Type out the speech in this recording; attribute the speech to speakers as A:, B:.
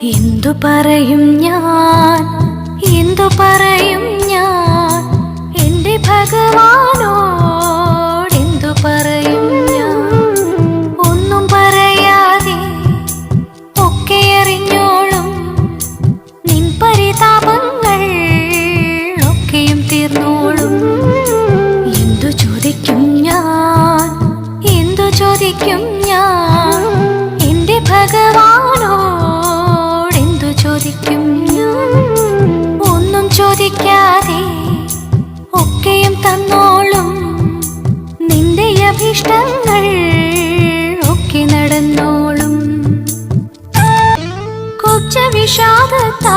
A: എന്തു പറയും ഞാൻ, എന്തു പറയും ഞാൻ എൻ്റെ ഭഗവാനോട്, എന്തു പറയും ഞാൻ. ഒന്നും പറയാതെ ഒക്കെ അറിഞ്ഞോളും നിൻ പരിതാപങ്ങൾ ഒക്കെയും തീർന്നോളും. എന്തു ചോദിക്കും ഞാൻ, എന്തു ചോദിക്കും ഞാൻ എൻ്റെ ഭഗവാനോട്, എന്തു ചോദിക്കും ഞാൻ. ഒന്നും ചോദിക്കാതെ ഒക്കെയും തന്നോളും നിന്റെ അഭിഷ്ടങ്ങൾ ഒക്കെ നടന്നോളും. കൊച്ച വിഷാദത്താ